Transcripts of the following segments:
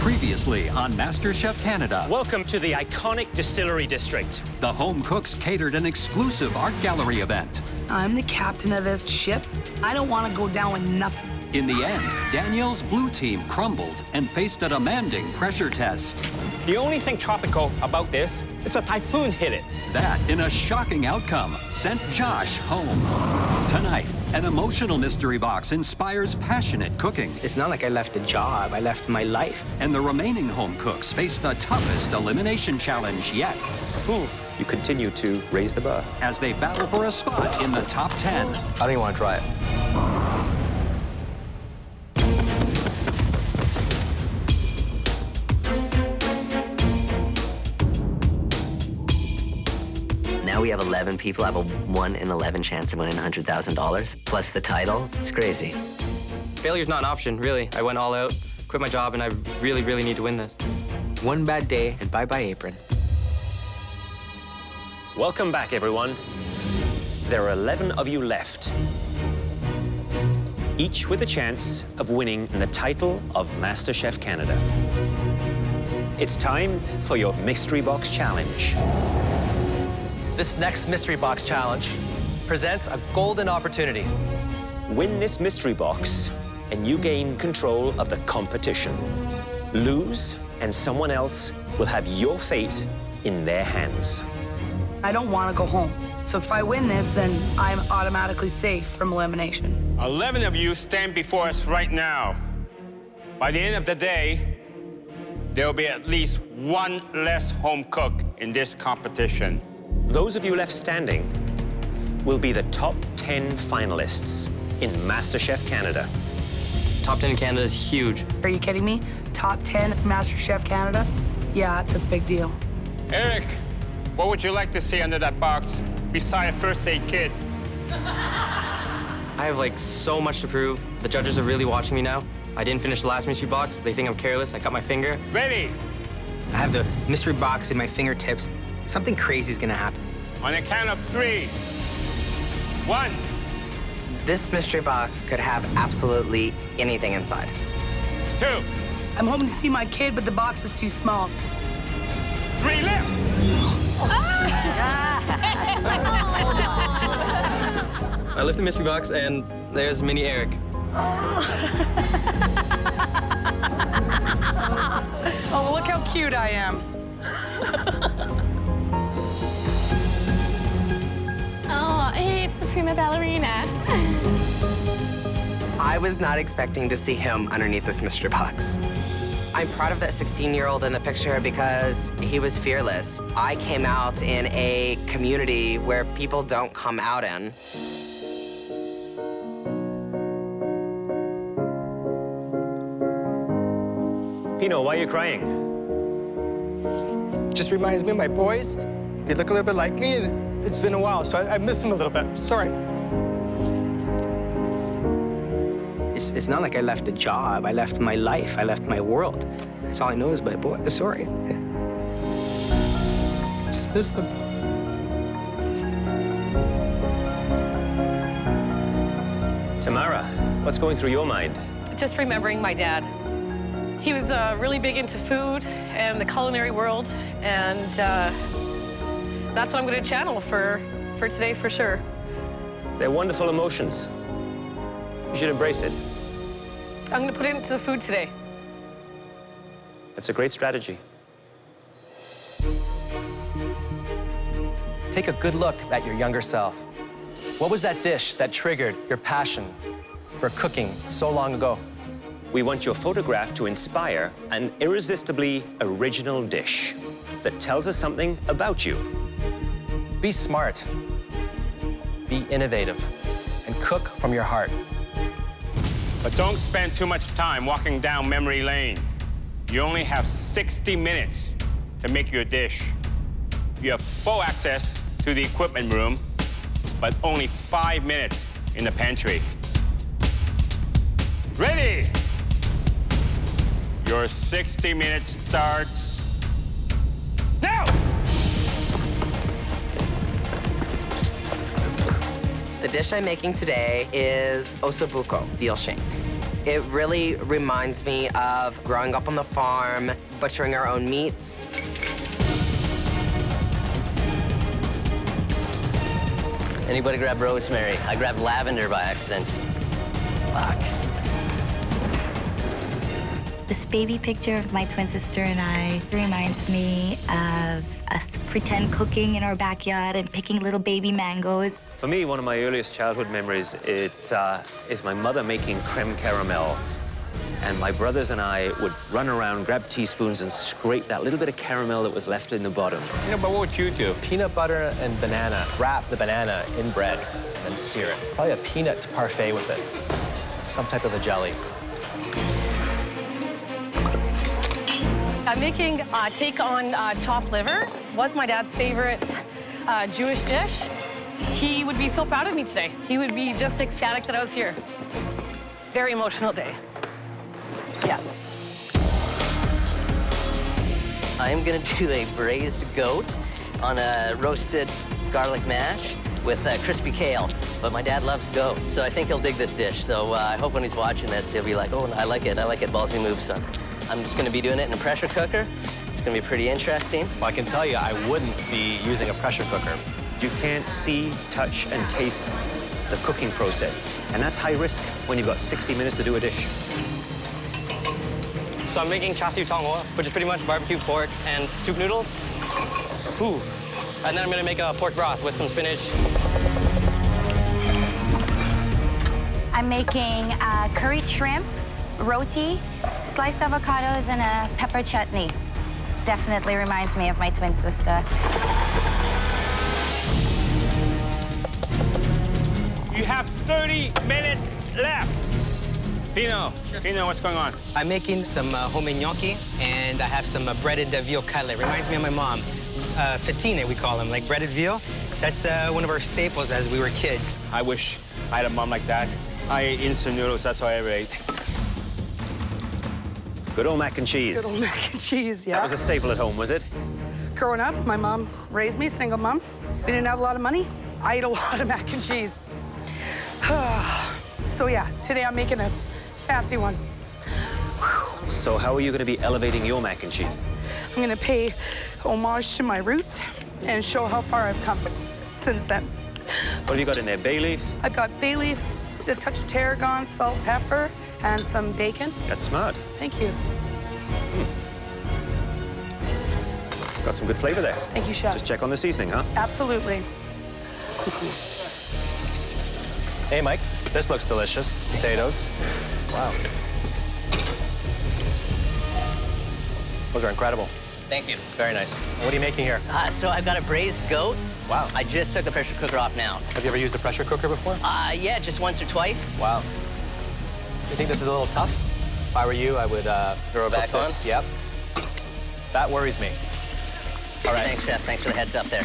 Previously on MasterChef Canada. Welcome to the iconic distillery district. The home cooks catered an exclusive art gallery event. I'm the captain of this ship. I don't want to go down with nothing. In the end, Danielle's blue team crumbled and faced a demanding pressure test. The only thing tropical about this is a typhoon hit it. That, in a shocking outcome, sent Josh home. Tonight, an emotional mystery box inspires passionate cooking. It's not like I left a job, I left my life. And the remaining home cooks face the toughest elimination challenge yet. You continue to raise the bar. As they battle for a spot in the top 10. I don't even want to try it. Now we have 11 people have a 1 in 11 chance of winning $100,000, plus the title. It's crazy. Failure's not an option, really. I went all out, quit my job, and I really, really need to win this. One bad day and bye-bye apron. Welcome back, everyone. There are 11 of you left, each with a chance of winning the title of MasterChef Canada. It's time for your Mystery Box Challenge. This next Mystery Box Challenge presents a golden opportunity. Win this mystery box, and you gain control of the competition. Lose, and someone else will have your fate in their hands. I don't want to go home. So if I win this, then I'm automatically safe from elimination. 11 of you stand before us right now. By the end of the day, there will be at least one less home cook in this competition. Those of you left standing will be the top 10 finalists in MasterChef Canada. Top 10 in Canada is huge. Are you kidding me? Top 10 MasterChef Canada? Yeah, it's a big deal. Eric, what would you like to see under that box beside a first aid kit? I have, so much to prove. The judges are really watching me now. I didn't finish the last mystery box. They think I'm careless. I cut my finger. Ready? I have the mystery box in my fingertips. Something crazy is gonna happen. On the count of 3. 1. This mystery box could have absolutely anything inside. 2. I'm hoping to see my kid, but the box is too small. 3 left. I lift the mystery box, and there's mini Eric. Oh, look how cute I am. Oh, hey, it's the prima ballerina. I was not expecting to see him underneath this mystery box. I'm proud of that 16-year-old in the picture because he was fearless. I came out in a community where people don't come out in. Pino, why are you crying? Just reminds me of my boys. They look a little bit like me, and it's been a while, so I miss them a little bit. Sorry. It's not like I left a job. I left my life. I left my world. That's all I know is my boys. Sorry. Just miss them. Tammara, what's going through your mind? Just remembering my dad. He was really big into food and the culinary world, and that's what I'm going to channel for today for sure. They're wonderful emotions. You should embrace it. I'm going to put it into the food today. That's a great strategy. Take a good look at your younger self. What was that dish that triggered your passion for cooking so long ago? We want your photograph to inspire an irresistibly original dish that tells us something about you. Be smart, be innovative, and cook from your heart. But don't spend too much time walking down memory lane. You only have 60 minutes to make your dish. You have full access to the equipment room, but only 5 minutes in the pantry. Ready? Your 60 minutes starts now! The dish I'm making today is ossobuco, veal shank. It really reminds me of growing up on the farm, butchering our own meats. Anybody grab rosemary? I grabbed lavender by accident. Fuck. This baby picture of my twin sister and I reminds me of us pretend cooking in our backyard and picking little baby mangoes. For me, one of my earliest childhood memories is my mother making creme caramel. And my brothers and I would run around, grab teaspoons, and scrape that little bit of caramel that was left in the bottom. You know, but what would you do? Peanut butter and banana. Wrap the banana in bread and sear it. Probably a peanut parfait with it. Some type of a jelly. I'm making take on chopped liver. Was my dad's favorite Jewish dish. He would be so proud of me today. He would be just ecstatic that I was here. Very emotional day. Yeah. I'm gonna do a braised goat on a roasted garlic mash with crispy kale. But my dad loves goat, so I think he'll dig this dish. So I hope when he's watching this, he'll be like, oh, I like it, ballsy move, son. I'm just gonna be doing it in a pressure cooker. It's gonna be pretty interesting. Well, I can tell you, I wouldn't be using a pressure cooker. You can't see, touch, and taste the cooking process. And that's high risk when you've got 60 minutes to do a dish. So I'm making char siu tong ho, which is pretty much barbecue pork and soup noodles. Ooh. And then I'm gonna make a pork broth with some spinach. I'm making curried shrimp, roti, sliced avocados, and a pepper chutney. Definitely reminds me of my twin sister. You have 30 minutes left. Pino, Pino, what's going on? I'm making some homemade gnocchi, and I have some breaded veal cutlet. Reminds me of my mom. Fettine, we call them, like breaded veal. That's one of our staples as we were kids. I wish I had a mom like that. I ate instant noodles, that's all I ever ate. Good old mac and cheese. Good old mac and cheese, yeah. That was a staple at home, was it? Growing up, my mom raised me, single mom. We didn't have a lot of money. I ate a lot of mac and cheese. So yeah, today I'm making a fancy one. So how are you going to be elevating your mac and cheese? I'm going to pay homage to my roots and show how far I've come since then. What have you got in there, bay leaf? I've got bay leaf, a touch of tarragon, salt, pepper, and some bacon. That's smart. Thank you. Got some good flavor there. Thank you, Chef. Just check on the seasoning, huh? Absolutely. Hey, Mike, this looks delicious. Potatoes. Wow. Those are incredible. Thank you. Very nice. What are you making here? So I've got a braised goat. Wow. I just took the pressure cooker off now. Have you ever used a pressure cooker before? Yeah, just once or twice. Wow. You think this is a little tough? If I were you, I would throw it back this. on? Yep. That worries me. All right. Thanks, Chef. Thanks for the heads up there.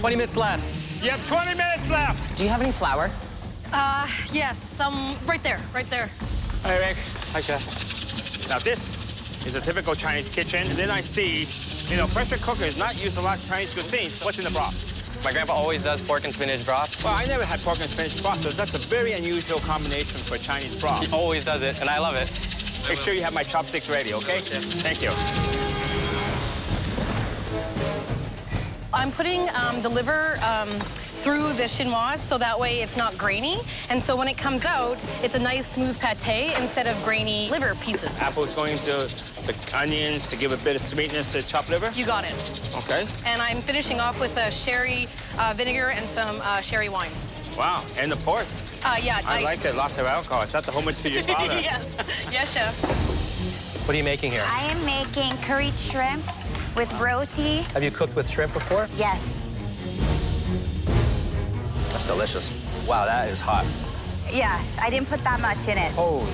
20 minutes left. You have 20 minutes left. Do you have any flour? Yes, some right there, right there. Hi, Rick. Hi, Chef. Now, this is a typical Chinese kitchen. And then I see, you know, pressure cookers not use a lot of Chinese cuisine. What's in the broth? My grandpa always does pork and spinach broth. Well, I never had pork and spinach broth, so that's a very unusual combination for Chinese broth. He always does it, and I love it. Make sure you have my chopsticks ready, okay? Thank you. I'm putting the liver through the chinoise so that way it's not grainy. And so when it comes out, it's a nice smooth pate instead of grainy liver pieces. Apple's going to the onions to give a bit of sweetness to chopped liver? You got it. Okay. And I'm finishing off with a sherry vinegar and some sherry wine. Wow, and the pork. Yeah. I like it, lots of alcohol. Is that the homage to your father? Yes. Yes, Chef. What are you making here? I am making curried shrimp with roti. Have you cooked with shrimp before? Yes. That's delicious. Wow, that is hot. Yes, I didn't put that much in it. Holy.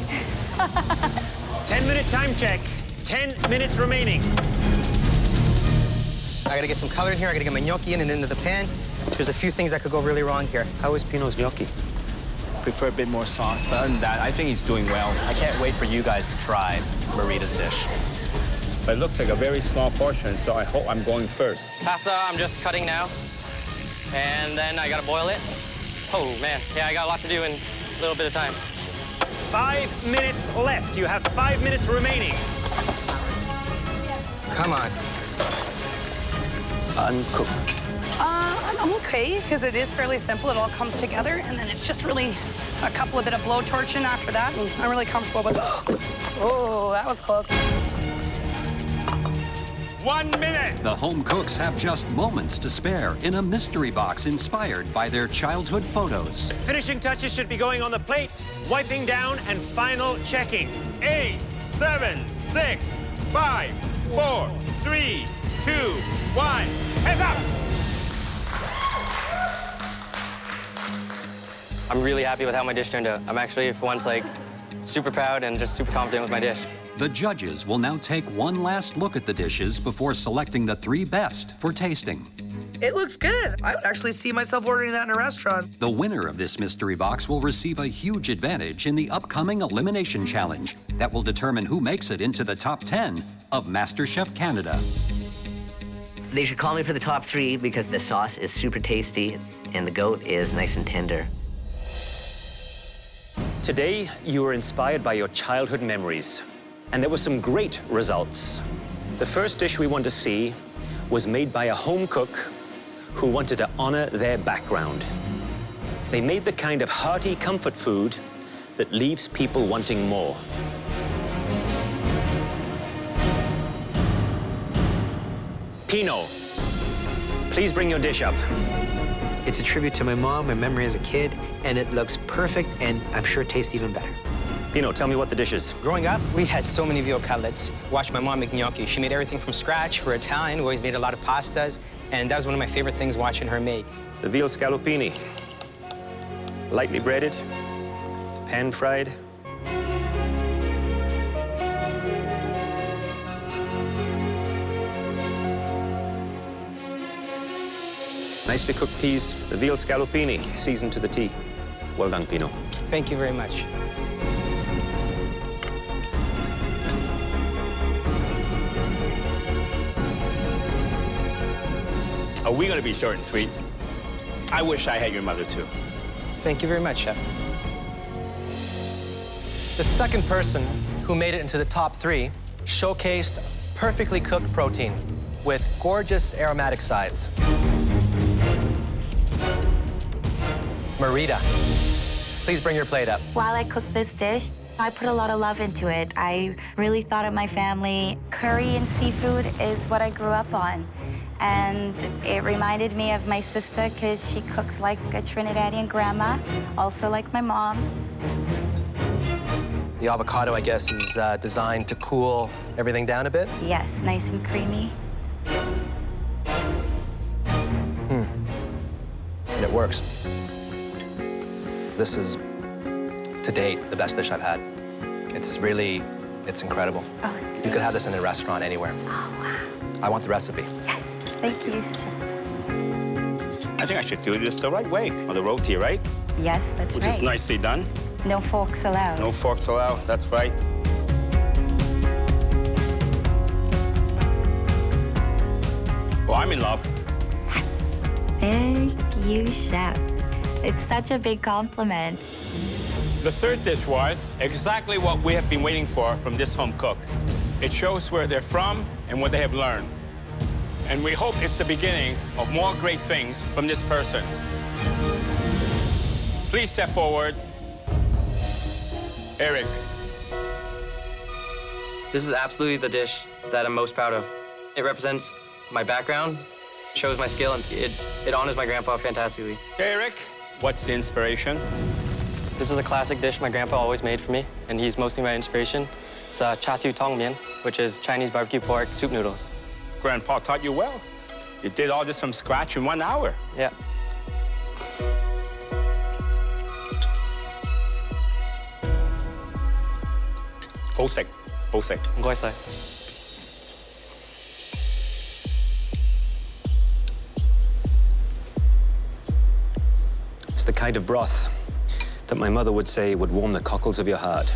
10-minute time check. 10 minutes remaining. I gotta get some color in here. I gotta get my gnocchi in and into the pan. There's a few things that could go really wrong here. How is Pino's gnocchi? Prefer a bit more sauce, but other than that, I think he's doing well. I can't wait for you guys to try Marida's dish. But it looks like a very small portion, so I hope I'm going first. Pasta, I'm just cutting now. And then I gotta boil it. Oh, man. Yeah, I got a lot to do in a little bit of time. 5 minutes left. You have 5 minutes remaining. Come on. Uncooked. I'm okay, because it is fairly simple. It all comes together, and then it's just really a couple of bit of blowtorching after that, and I'm really comfortable with Oh, that was close. 1 minute. The home cooks have just moments to spare in a mystery box inspired by their childhood photos. Finishing touches should be going on the plate, wiping down, and final checking. 8, 7, 6, 5, 4, 3, 2, 1. Hands up. I'm really happy with how my dish turned out. I'm actually, for once, like, super proud and just super confident with my dish. The judges will now take one last look at the dishes before selecting the 3 best for tasting. It looks good. I would actually see myself ordering that in a restaurant. The winner of this mystery box will receive a huge advantage in the upcoming elimination challenge that will determine who makes it into the top 10 of MasterChef Canada. They should call me for the top 3 because the sauce is super tasty and the goat is nice and tender. Today, you were inspired by your childhood memories, and there were some great results. The first dish we want to see was made by a home cook who wanted to honor their background. They made the kind of hearty comfort food that leaves people wanting more. Pino, please bring your dish up. It's a tribute to my mom, my memory as a kid, and it looks perfect, and I'm sure it tastes even better. Pino, tell me what the dish is. Growing up, we had so many veal cutlets. Watched my mom make gnocchi. She made everything from scratch. We're Italian. We always made a lot of pastas, and that was one of my favorite things watching her make. The veal scallopini. Lightly breaded, pan-fried. Nicely cooked peas, the veal scallopini, seasoned to the T. Well done, Pino. Thank you very much. Are we gonna be short and sweet? I wish I had your mother too. Thank you very much, Chef. The second person who made it into the top 3 showcased perfectly cooked protein with gorgeous aromatic sides. Marida, please bring your plate up. While I cooked this dish, I put a lot of love into it. I really thought of my family. Curry and seafood is what I grew up on. And it reminded me of my sister because she cooks like a Trinidadian grandma, also like my mom. The avocado, I guess, is designed to cool everything down a bit. Yes, nice and creamy. And it works. This is, to date, the best dish I've had. It's incredible. Oh, you could have this in a restaurant anywhere. Oh, wow. I want the recipe. Yes, thank you, Chef. I think I should do this the right way, on the roti, right? Yes, that's right. Which is nicely done. No forks allowed. No forks allowed, that's right. Well, I'm in love. Yes. Thank you, Chef. It's such a big compliment. The third dish was exactly what we have been waiting for from this home cook. It shows where they're from and what they have learned. And we hope it's the beginning of more great things from this person. Please step forward. Eric. This is absolutely the dish that I'm most proud of. It represents my background, shows my skill, and it honors my grandpa fantastically. Eric, what's the inspiration? This is a classic dish my grandpa always made for me, and he's mostly my inspiration. It's char siu tong mian, which is Chinese barbecue pork soup noodles. Grandpa taught you well. You did all this from scratch in 1 hour. Yeah. Hosek. Goisai. It's the kind of broth that my mother would say would warm the cockles of your heart.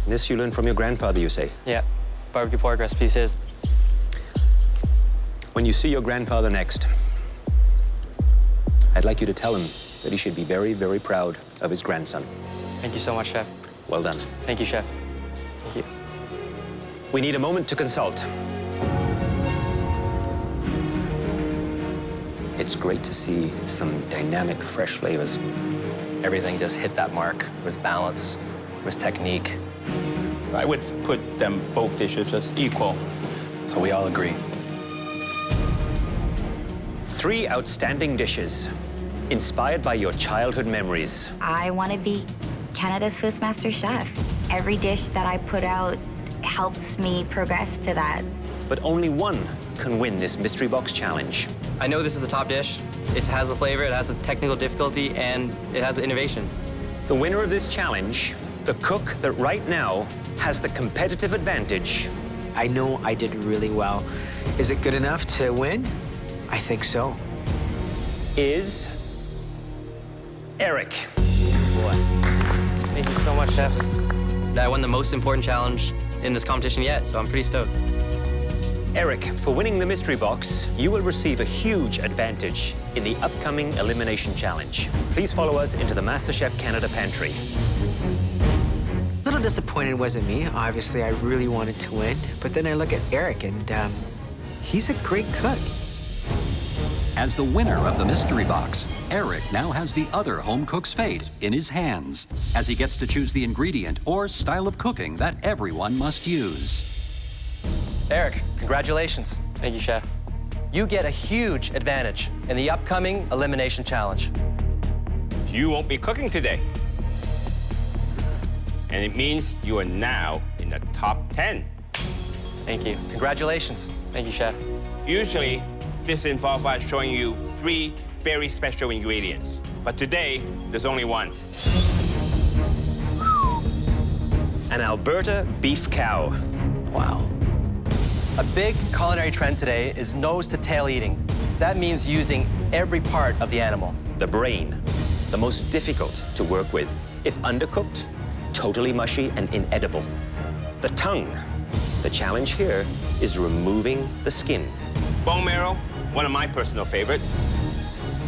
This you learned from your grandfather, you say? Yeah. Barbecue pork recipe's his. When you see your grandfather next, I'd like you to tell him that he should be very, very proud of his grandson. Thank you so much, Chef. Well done. Thank you, Chef. Thank you. We need a moment to consult. It's great to see some dynamic, fresh flavors. Everything just hit that mark. It was balance, it was technique. I would put them both dishes as equal. So we all agree. 3 outstanding dishes, inspired by your childhood memories. I want to be Canada's first master chef. Every dish that I put out helps me progress to that. But only one can win this mystery box challenge. I know this is the top dish. It has the flavor, it has the technical difficulty, and it has the innovation. The winner of this challenge, the cook that right now has the competitive advantage. I know I did really well. Is it good enough to win? I think so. Is Eric. Boy. Thank you so much, chefs. I won the most important challenge in this competition yet, so I'm pretty stoked. Eric, for winning the mystery box, you will receive a huge advantage in the upcoming elimination challenge. Please follow us into the MasterChef Canada pantry. A little disappointed it wasn't me. Obviously, I really wanted to win. But then I look at Eric, and he's a great cook. As the winner of the mystery box, Eric now has the other home cook's fate in his hands, as he gets to choose the ingredient or style of cooking that everyone must use. Eric, congratulations. Thank you, Chef. You get a huge advantage in the upcoming elimination challenge. You won't be cooking today. And it means you are now in the top 10. Thank you. Congratulations. Thank you, Chef. Usually, this involves us showing you 3 very special ingredients. But today, there's only one. An Alberta beef cow. Wow. A big culinary trend today is nose-to-tail eating. That means using every part of the animal. The brain, the most difficult to work with. If undercooked, totally mushy and inedible. The tongue. The challenge here is removing the skin. Bone marrow, one of my personal favorite.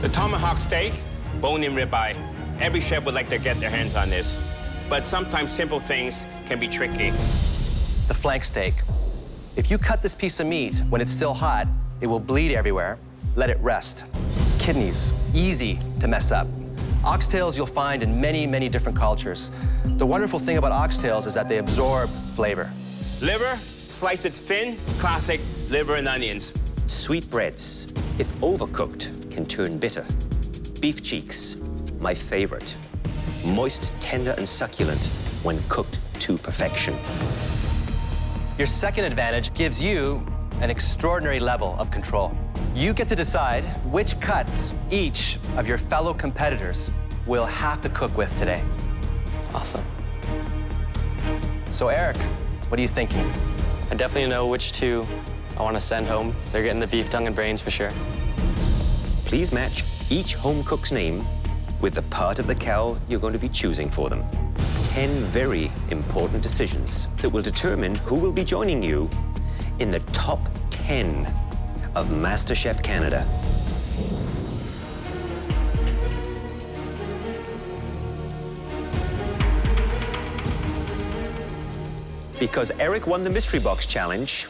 The tomahawk steak, bone-in ribeye. Every chef would like to get their hands on this. But sometimes simple things can be tricky. The flank steak. If you cut this piece of meat when it's still hot, it will bleed everywhere. Let it rest. Kidneys, easy to mess up. Oxtails you'll find in many, many different cultures. The wonderful thing about oxtails is that they absorb flavor. Liver, slice it thin, classic liver and onions. Sweetbreads, if overcooked, can turn bitter. Beef cheeks, my favorite. Moist, tender, and succulent when cooked to perfection. Your second advantage gives you an extraordinary level of control. You get to decide which cuts each of your fellow competitors will have to cook with today. Awesome. So Eric, what are you thinking? I definitely know which 2 I want to send home. They're getting the beef tongue and brains for sure. Please match each home cook's name with the part of the cow you're going to be choosing for them. 10 very important decisions that will determine who will be joining you in the top 10 of MasterChef Canada. Because Eric won the Mystery Box Challenge,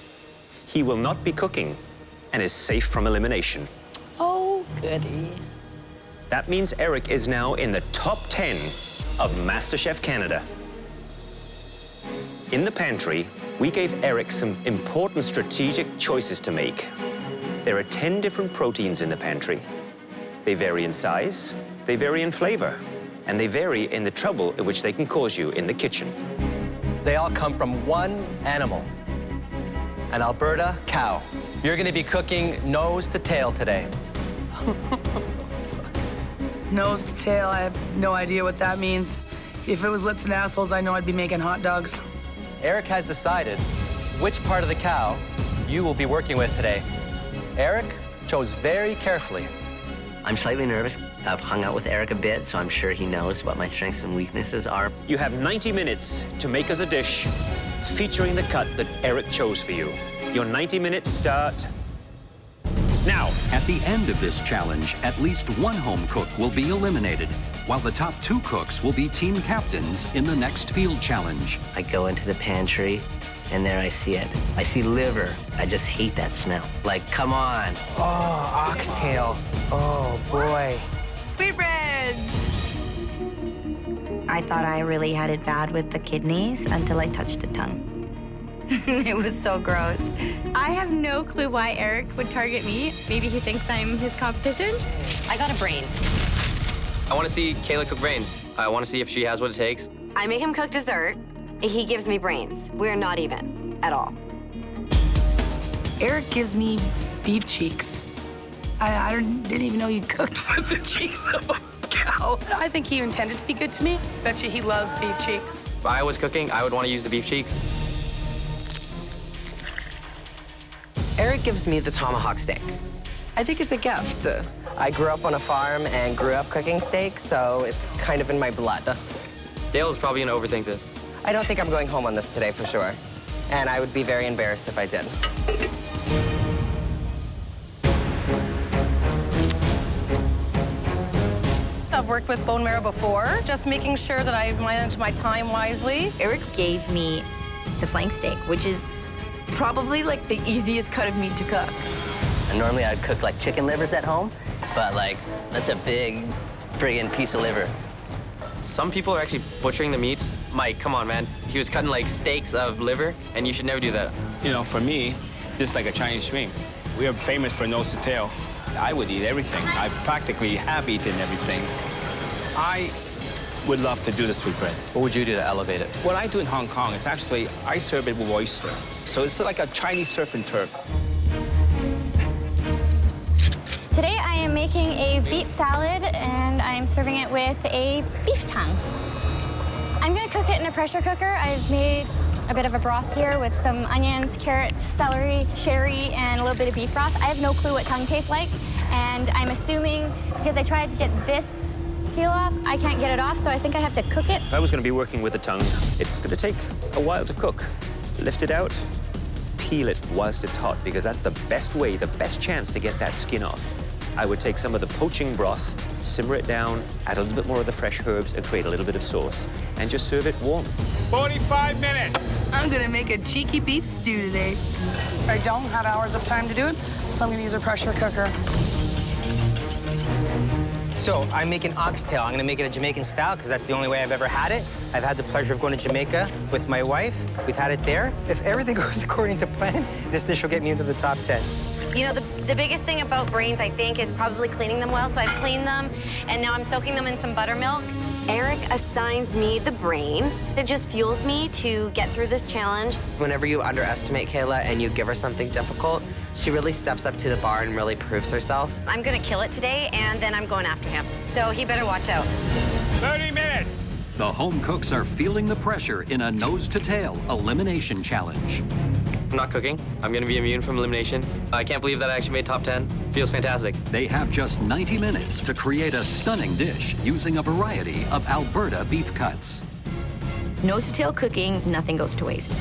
he will not be cooking and is safe from elimination. Oh, goody. That means Eric is now in the top 10 of MasterChef Canada. In the pantry, we gave Eric some important strategic choices to make. There are 10 different proteins in the pantry. They vary in size, they vary in flavor, and they vary in the trouble in which they can cause you in the kitchen. They all come from one animal, an Alberta cow. You're gonna be cooking nose to tail today. Nose to tail, I have no idea what that means. If it was lips and assholes, I know I'd be making hot dogs. Eric has decided which part of the cow you will be working with today. Eric chose very carefully. I'm slightly nervous. I've hung out with Eric a bit, so I'm sure he knows what my strengths and weaknesses are. You have 90 minutes to make us a dish featuring the cut that Eric chose for you. Your 90 minutes start Now. At the end of this challenge, at least one home cook will be eliminated, while the top 2 cooks will be team captains in the next field challenge. I go into the pantry, and there I see it. I see liver. I just hate that smell. Like, come on. Oh, oxtail. Oh, boy. Sweetbreads. I thought I really had it bad with the kidneys until I touched the tongue. It was so gross. I have no clue why Eric would target me. Maybe he thinks I'm his competition. I got a brain. I want to see Kaila cook brains. I want to see if she has what it takes. I make him cook dessert. He gives me brains. We're not even at all. Eric gives me beef cheeks. I didn't even know you cooked with the cheeks of a cow. I think he intended to be good to me. Bet you he loves beef cheeks. If I was cooking, I would want to use the beef cheeks. Eric gives me the tomahawk steak. I think it's a gift. I grew up on a farm and grew up cooking steak, so it's kind of in my blood. Dale is probably going to overthink this. I don't think I'm going home on this today for sure. And I would be very embarrassed if I did. I've worked with bone marrow before, just making sure that I manage my time wisely. Eric gave me the flank steak, which is probably like the easiest cut of meat to cook. And normally I'd cook like chicken livers at home, but like, that's a big friggin' piece of liver. Some people are actually butchering the meats. Mike, come on, man. He was cutting like steaks of liver, and you should never do that. You know, for me, this is like a Chinese stream. We are famous for nose to tail. I would eat everything. I practically have eaten everything. I would love to do the sweetbread. What would you do to elevate it? What I do in Hong Kong is actually, I serve it with oyster. So it's like a Chinese surf and turf. Today I am making a beet salad and I'm serving it with a beef tongue. I'm gonna cook it in a pressure cooker. I've made a bit of a broth here with some onions, carrots, celery, sherry, and a little bit of beef broth. I have no clue what tongue tastes like, and I'm assuming because I tried to get this peel off, I can't get it off, so I think I have to cook it. If I was going to be working with the tongue, it's going to take a while to cook. Lift it out, peel it whilst it's hot, because that's the best way, the best chance to get that skin off. I would take some of the poaching broth, simmer it down, add a little bit more of the fresh herbs, and create a little bit of sauce, and just serve it warm. 45 minutes. I'm gonna make a cheeky beef stew today. I don't have hours of time to do it, so I'm gonna use a pressure cooker. So I'm making oxtail. I'm gonna make it a Jamaican style because that's the only way I've ever had it. I've had the pleasure of going to Jamaica with my wife. We've had it there. If everything goes according to plan, this dish will get me into the top 10. You know, the biggest thing about brains, I think, is probably cleaning them well. So I've cleaned them, and now I'm soaking them in some buttermilk. Eric assigns me the brain. It just fuels me to get through this challenge. Whenever you underestimate Kaila and you give her something difficult, she really steps up to the bar and really proves herself. I'm gonna kill it today, and then I'm going after him. So he better watch out. 30 minutes. The home cooks are feeling the pressure in a nose-to-tail elimination challenge. I'm not cooking. I'm going to be immune from elimination. I can't believe that I actually made top 10. Feels fantastic. They have just 90 minutes to create a stunning dish using a variety of Alberta beef cuts. Nose-to-tail cooking, nothing goes to waste.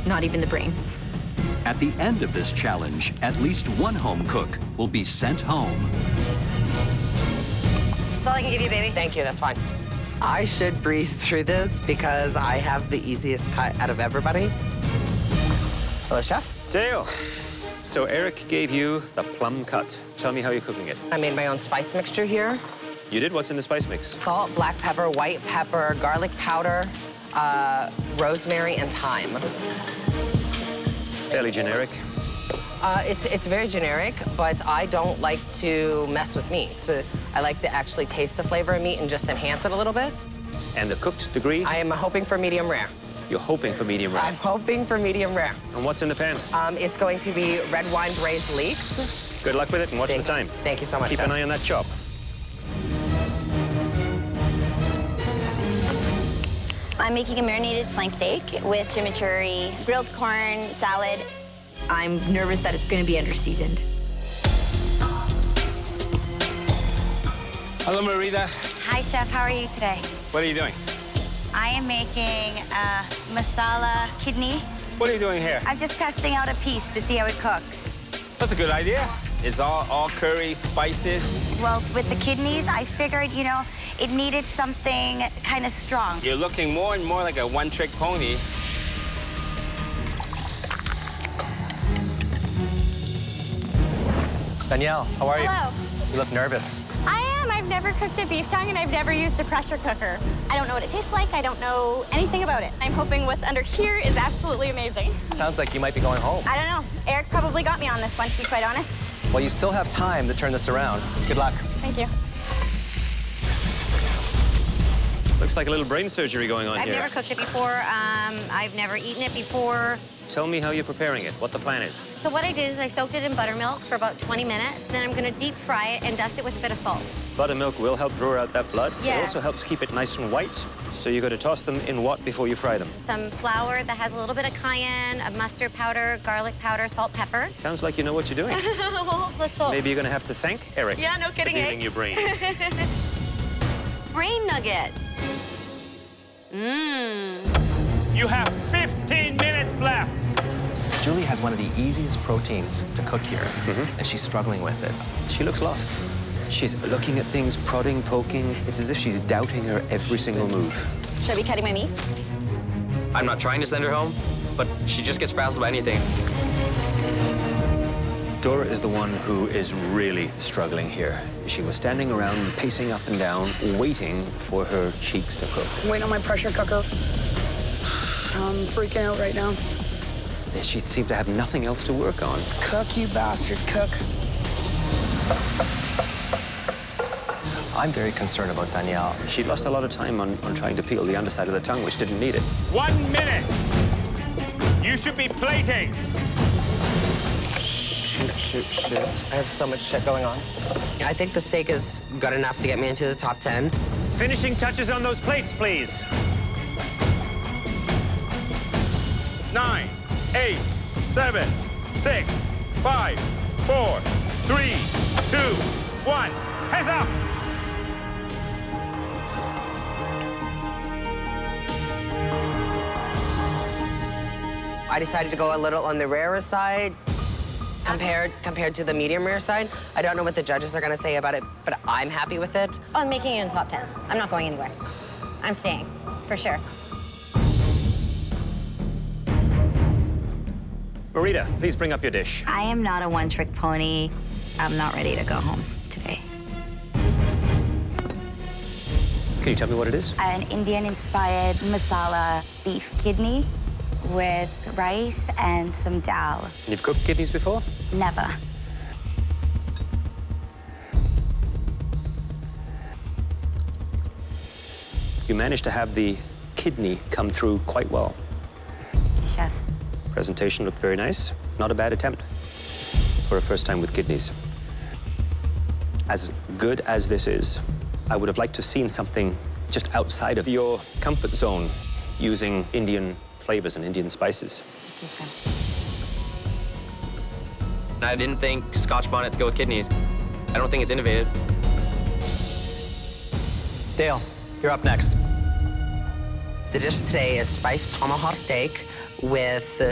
Not even the brain. At the end of this challenge, at least one home cook will be sent home. That's all I can give you, baby. Thank you, that's fine. I should breeze through this because I have the easiest cut out of everybody. Hello, Chef. Dale. So Eric gave you the plum cut. Tell me how you're cooking it. I made my own spice mixture here. You did? What's in the spice mix? Salt, black pepper, white pepper, garlic powder, rosemary, and thyme. Fairly generic. It's very generic, but I don't like to mess with meat. So I like to actually taste the flavor of meat and just enhance it a little bit. And the cooked degree? I am hoping for medium rare. You're hoping for medium rare? I'm hoping for medium rare. And what's in the pan? It's going to be red wine braised leeks. Good luck with it and watch the time. Thank you so much, Keep Chef. an eye on that chop. I'm making a marinated flank steak with chimichurri, grilled corn, salad. I'm nervous that it's gonna be under-seasoned. Hello, Marida. Hi, Chef, how are you today? What are you doing? I am making a masala kidney. What are you doing here? I'm just testing out a piece to see how it cooks. That's a good idea. is all curry, spices. Well, with the kidneys, I figured, you know, it needed something kind of strong. You're looking more and more like a one-trick pony. Danielle, how are you? Hello. You look nervous. I am. I've never cooked a beef tongue and I've never used a pressure cooker. I don't know what it tastes like. I don't know anything about it. I'm hoping what's under here is absolutely amazing. Sounds like you might be going home. I don't know. Eric probably got me on this one, to be quite honest. Well, you still have time to turn this around. Good luck. Thank you. Looks like a little brain surgery going on I've here. never cooked it before. I've never eaten it before. Tell me how you're preparing it, what the plan is. So what I did is I soaked it in buttermilk for about 20 minutes. Then I'm gonna deep fry it and dust it with a bit of salt. Buttermilk will help draw out that blood. It Yes. also helps keep it nice and white. So you're going to toss them in what before you fry them? Some flour that has a little bit of cayenne, a mustard powder, garlic powder, salt, pepper. Sounds like you know what you're doing. Well, let's hope. Maybe you're going to have to thank Eric Yeah, no kidding, for dealing eh? your brain. Brain nuggets. Mmm. You have 15 minutes left. Julie has one of the easiest proteins to cook here, and she's struggling with it. She looks lost. She's looking at things, prodding, poking. It's as if she's doubting her every single move. Should I be cutting my meat? I'm not trying to send her home, but she just gets frazzled by anything. Dora is the one who is really struggling here. She was standing around, pacing up and down, waiting for her cheeks to cook. I'm waiting on my pressure cooker. I'm freaking out right now. She seemed to have nothing else to work on. Cook, you bastard, cook. I'm very concerned about Danielle. She lost a lot of time on trying to peel the underside of the tongue, which didn't need it. 1 minute. You should be plating. Shoot. I have so much shit going on. I think the steak is good enough to get me into the top 10. Finishing touches on those plates, please. 9, 8, 7, 6, 5, 4, 3, 2, 1. Heads up. I decided to go a little on the rarer side compared to the medium rare side. I don't know what the judges are gonna say about it, but I'm happy with it. Oh, I'm making it in the top 10. I'm not going anywhere. I'm staying, for sure. Marida, please bring up your dish. I am not a one-trick pony. I'm not ready to go home today. Can you tell me what it is? An Indian-inspired masala beef kidney with rice and some dal. You've cooked kidneys before? Never. You managed to have the kidney come through quite well. Okay, chef. Presentation looked very nice. Not a bad attempt for a first time with kidneys. As good as this is, I would have liked to have seen something just outside of your comfort zone using Indian flavors and Indian spices. Okay, chef. I didn't think Scotch bonnet to go with kidneys. I don't think it's innovative. Dale, you're up next. The dish today is spiced tomahawk steak with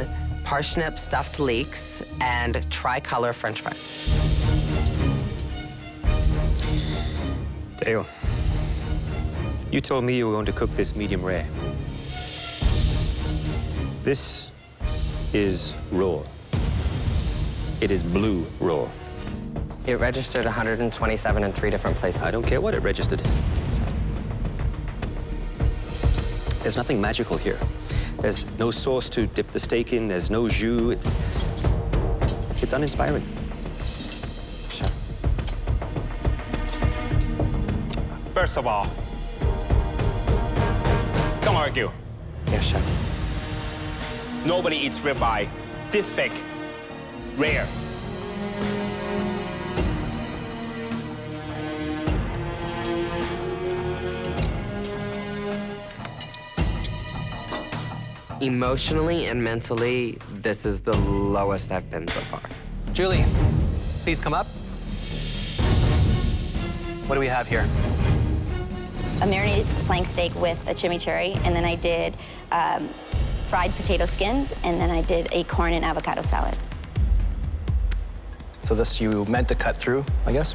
parsnip stuffed leeks and tricolor French fries. Dale, you told me you were going to cook this medium rare. This is raw. It is blue raw. It registered 127 in 3 different places. I don't care what it registered. There's nothing magical here. There's no sauce to dip the steak in. There's no jus. It's uninspiring. First of all, don't argue. Yes, chef. Nobody eats ribeye this thick, rare. Emotionally and mentally, this is the lowest I've been so far. Julie, please come up. What do we have here? A marinated flank steak with a chimichurri, and then I did fried potato skins, and then I did a corn and avocado salad. So this you meant to cut through, I guess?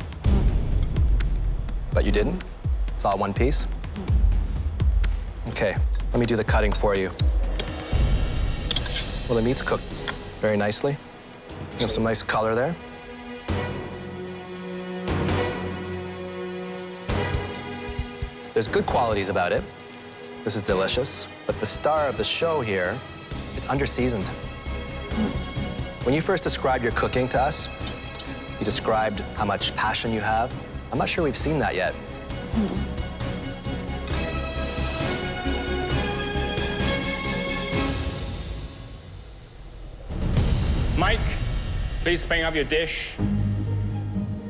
But you didn't? It's all one piece? Okay, let me do the cutting for you. Well, the meat's cooked very nicely. You have some nice color there. There's good qualities about it. This is delicious. But the star of the show here, it's under-seasoned. When you first described your cooking to us, you described how much passion you have. I'm not sure we've seen that yet. Mike, please bring up your dish.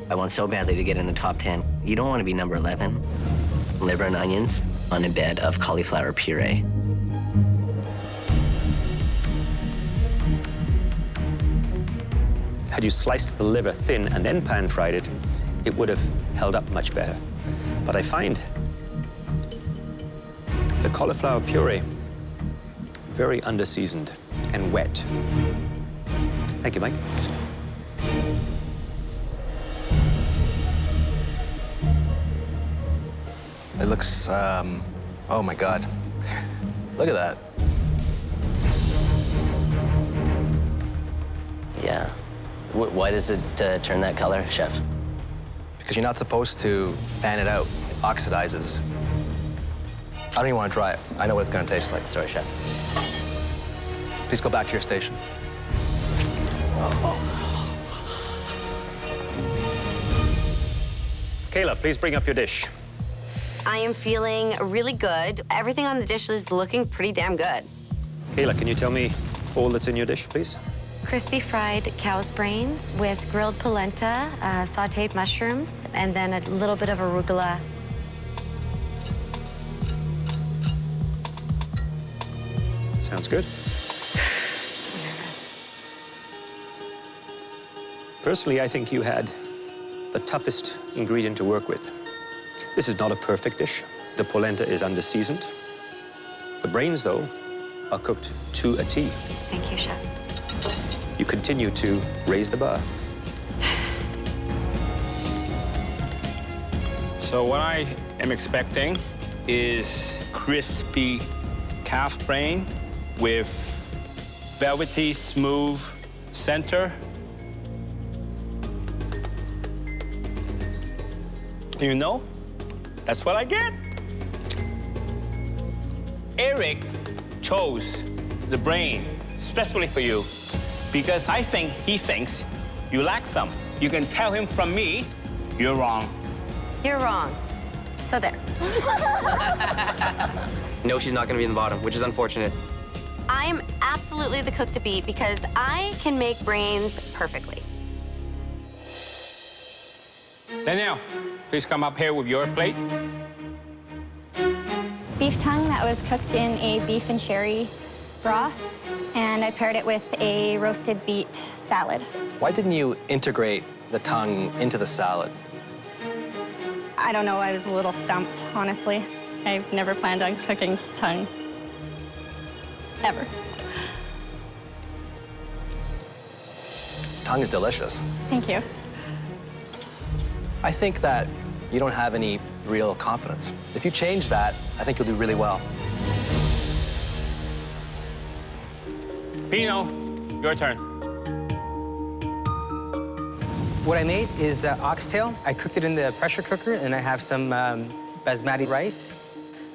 I want so badly to get in the top 10. You don't want to be number 11. Liver and onions on a bed of cauliflower puree. Had you sliced the liver thin and then pan-fried it, it would have held up much better. But I find the cauliflower puree very under-seasoned and wet. Thank you, Mike. It looks, oh my God. Look at that. Yeah. Why does it turn that color, Chef? Because you're not supposed to fan it out. It oxidizes. I don't even want to try it. I know what it's going to taste like. Sorry, Chef. Please go back to your station. Kaila, please bring up your dish. I am feeling really good. Everything on the dish is looking pretty damn good. Kaila, can you tell me all that's in your dish, please? Crispy fried cow's brains with grilled polenta, sautéed mushrooms, and then a little bit of arugula. Sounds good. So nervous. Personally, I think you had the toughest ingredient to work with. This is not a perfect dish. The polenta is under-seasoned. The brains, though, are cooked to a T. Thank you, Chef. You continue to raise the bar. So what I am expecting is crispy calf brain with velvety, smooth center. You know, that's what I get. Eric chose the brain especially for you because I think he thinks you lack some. You can tell him from me, you're wrong. You're wrong. So there. No, she's not gonna be in the bottom, which is unfortunate. I am absolutely the cook to beat because I can make brains perfectly. Danielle, please come up here with your plate. Beef tongue that was cooked in a beef and sherry broth, and I paired it with a roasted beet salad. Why didn't you integrate the tongue into the salad? I don't know, I was a little stumped, honestly. I never planned on cooking tongue. Ever. Tongue is delicious. Thank you. I think that you don't have any real confidence. If you change that, I think you'll do really well. Pino, your turn. What I made is oxtail. I cooked it in the pressure cooker, and I have some basmati rice.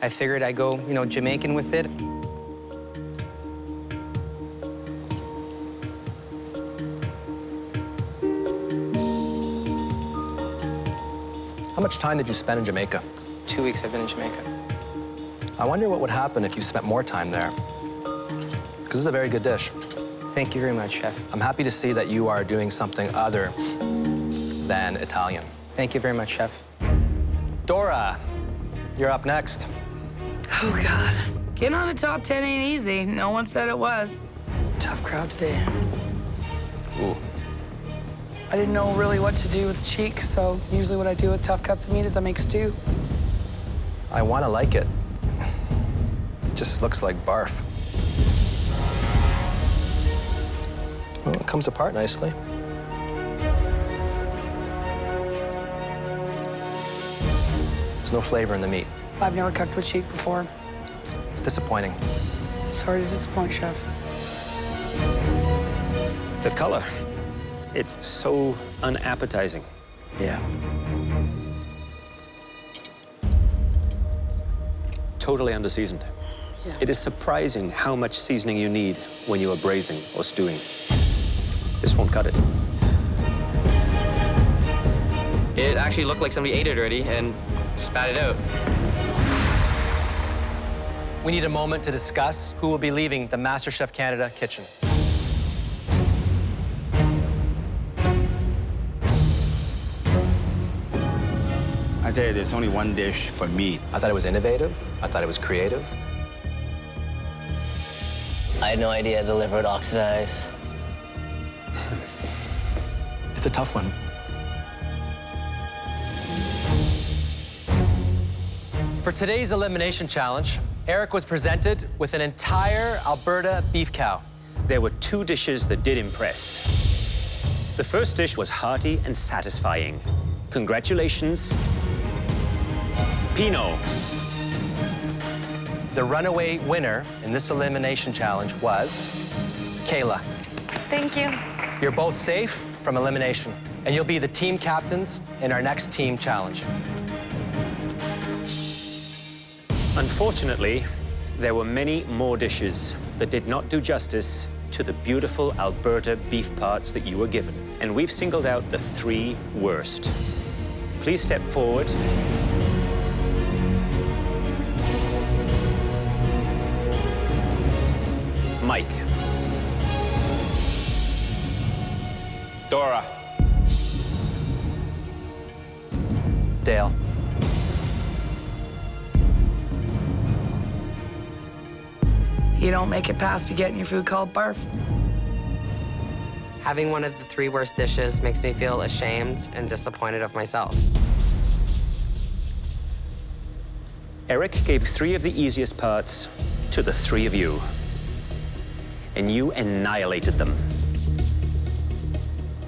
I figured I'd go, Jamaican with it. How much time did you spend in Jamaica? 2 weeks I've been in Jamaica. I wonder what would happen if you spent more time there. Because this is a very good dish. Thank you very much, Chef. I'm happy to see that you are doing something other than Italian. Thank you very much, Chef. Dora, you're up next. Oh, God. Getting on a top 10 ain't easy. No one said it was. Tough crowd today. Ooh. I didn't know really what to do with cheek, so usually what I do with tough cuts of meat is I make stew. I want to like it. It just looks like barf. Well, it comes apart nicely. no flavor in the meat. I've never cooked with sheep before. It's disappointing. Sorry to disappoint, Chef. The color, it's so unappetizing. Yeah. Totally underseasoned. Yeah. It is surprising how much seasoning you need when you are braising or stewing. This won't cut it. It actually looked like somebody ate it already and spat it out. We need a moment to discuss who will be leaving the MasterChef Canada kitchen. I tell you, there's only one dish for me. I thought it was innovative. I thought it was creative. I had no idea the liver would oxidize. It's a tough one. For today's elimination challenge, Eric was presented with an entire Alberta beef cow. There were two dishes that did impress. The first dish was hearty and satisfying. Congratulations, Pino. The runaway winner in this elimination challenge was Kaila. Thank you. You're both safe from elimination, and you'll be the team captains in our next team challenge. Unfortunately, there were many more dishes that did not do justice to the beautiful Alberta beef parts that you were given. And we've singled out the 3 worst. Please step forward. Mike. Dora. Dale. You don't make it past you getting your food called barf. Having one of the 3 worst dishes makes me feel ashamed and disappointed of myself. Eric gave 3 of the easiest parts to the 3 of you. And you annihilated them.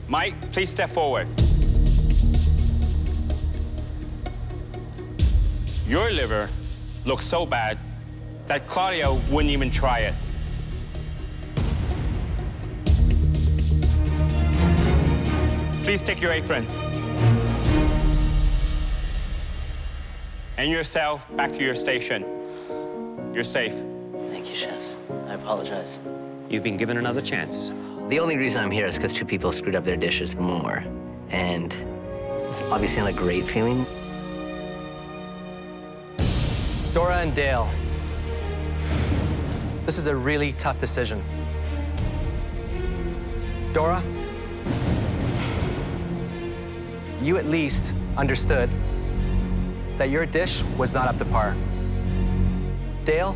Mike, please step forward. Your liver looks so bad that Claudia wouldn't even try it. Please take your apron. And yourself back to your station. You're safe. Thank you, chefs. I apologize. You've been given another chance. The only reason I'm here is because 2 people screwed up their dishes more. And it's obviously not a great feeling. Dora and Dale, this is a really tough decision. Dora, you at least understood that your dish was not up to par. Dale,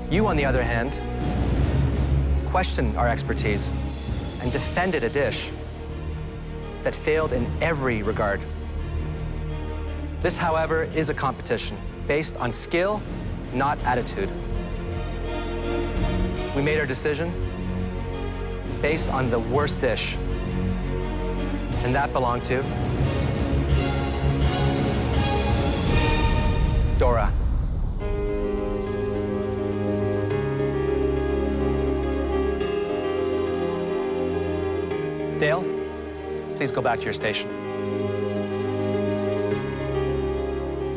you, on the other hand, questioned our expertise and defended a dish that failed in every regard. This, however, is a competition based on skill, not attitude. We made our decision based on the worst dish, and that belonged to Dora. Dale, please go back to your station.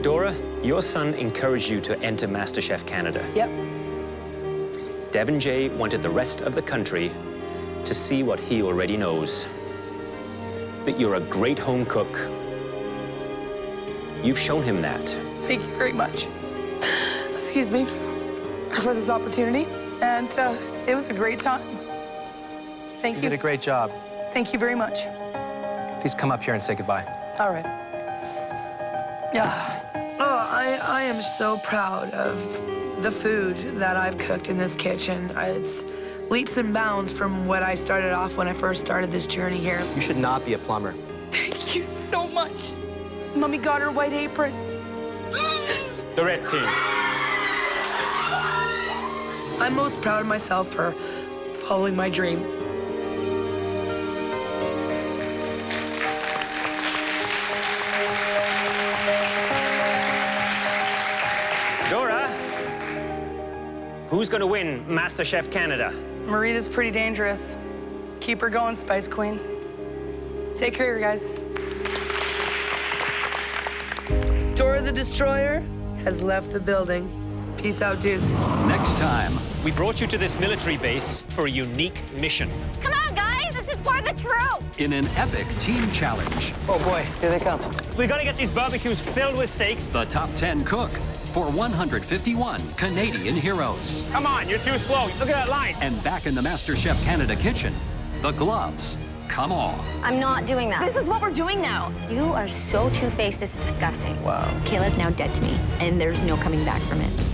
Dora, your son encouraged you to enter MasterChef Canada. Yep. Devin J wanted the rest of the country to see what he already knows. That you're a great home cook. You've shown him that. Thank you very much. Excuse me for this opportunity. And it was a great time. Thank you. You did a great job. Thank you very much. Please come up here and say goodbye. All right. I am so proud of the food that I've cooked in this kitchen. It's leaps and bounds from what I started off when I first started this journey here. You should not be a plumber. Thank you so much. Mommy got her white apron. The red team. I'm most proud of myself for following my dream. Who's gonna win MasterChef Canada? Marida's pretty dangerous. Keep her going, Spice Queen. Take care, you guys. Dora the Destroyer has left the building. Peace out, dudes. Next time. We brought you to this military base for a unique mission. Come on, guys, this is for the troop. In an epic team challenge. Oh boy, here they come. We gotta get these barbecues filled with steaks. The top 10 cook for 151 Canadian heroes. Come on, you're too slow. Look at that line. And back in the MasterChef Canada kitchen, the gloves come off. I'm not doing that. This is what we're doing now. You are so two-faced, it's disgusting. Wow. Kayla's now dead to me, and there's no coming back from it.